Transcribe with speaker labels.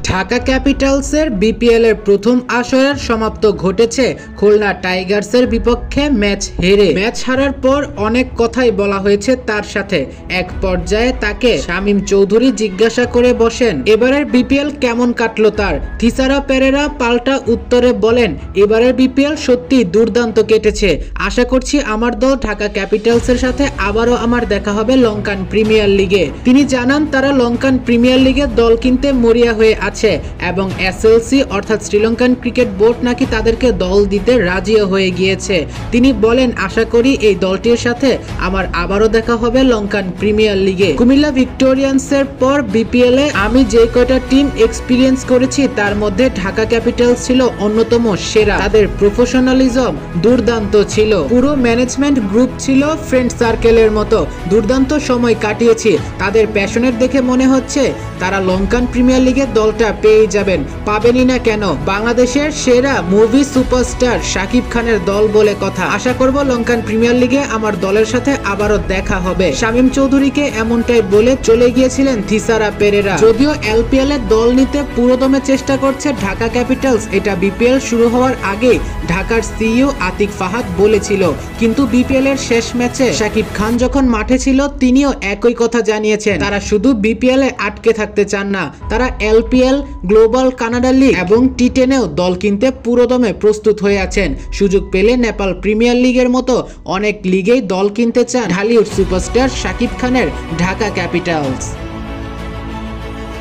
Speaker 1: ঢাকা ক্যাপিটালসের বিপিএলের প্রথম আসরের সমাপ্ত ঘটেছে খুলনা টাইগার্সের বিপক্ষে ম্যাচ হেরে। ম্যাচ হারার পর অনেক কথাই বলা হয়েছে তার সাথে। এক পর্যায়ে তাকে শামীম চৌধুরী জিজ্ঞাসা করে বসেন এবারের বিপিএল কেমন কাটলো তার। থিসারা পেরেরা পাল্টা উত্তরে বলেন, এবারের বিপিএল সত্যি দুর্দান্ত কেটেছে। আশা করছি আমার দল ঢাকা ক্যাপিটালসের সাথে আবারও আমার দেখা হবে লঙ্কান প্রিমিয়ার লিগে। তিনি জানান তারা লঙ্কান প্রিমিয়ার লিগে দল কিনতে মরিয়া হয়ে আছে এবং এসএলসি অর্থাৎ শ্রীলঙ্কান ক্রিকেট বোর্ড নাকি তাদেরকে দল দিতে রাজিও হয়ে গিয়েছে। তিনি বলেন, আশা করি এই দলটির সাথে আমার আবারও দেখা হবে লঙ্কান প্রিমিয়ার লিগে। কুমিল্লা ভিক্টোরিয়ান্সের পর বিপিএল এ আমি যে কয়টা টিম এক্সপিরিয়েন্স করেছি তার মধ্যে ঢাকা ক্যাপিটালস ছিল অন্যতম সেরা। তাদের প্রফেশনালিজম দুর্দান্ত ছিল। পুরো ম্যানেজমেন্ট গ্রুপ ছিল ফ্রেন্ড সার্কেলের মতো। দুর্দান্ত সময় কাটিয়েছি। তাদের প্যাশনের দেখে মনে হচ্ছে তারা লঙ্কান প্রিমিয়ার লিগের দলটা পেয়ে যাবেন। পাবেনই না কেন? বাংলাদেশের সেরা মুভি সুপারস্টার শাকিব খানের দল বলে কথা। আশা করব লঙ্কান প্রিমিয়ার লিগে আমার দলের সাথে আবারও দেখা হবে। শামীম চৌধুরীকে এমনটাই বলে চলে গিয়েছিলেন থিসারা পেরেরা। যদিও এলপিএল এর দল নিতে পুরোদমে চেষ্টা করছে ঢাকা ক্যাপিটালস, এটা বিপিএল শুরু হওয়ার আগে ঢাকার সিইও আতিক ফাহাদ বলেছিল। কিন্তু বিপিএল এর শেষ ম্যাচে শাকিব খান যখন মাঠে ছিল তিনিও একই কথা জানিয়েছেন। তারা শুধু বিপিএল এ আটকে থাকতে চান না, তারা এলপিএল, গ্লোবাল কানাডা লিগ এবং টি10এও দল কিনতে পুরোদমে প্রস্তুত হয়ে আছেন। সুযোগ পেলে নেপাল প্রিমিয়ার লিগের মতো অনেক লিগেই দল কিনতে চান ঢালিউড সুপারস্টার শাকিব খানের ঢাকা ক্যাপিটালস।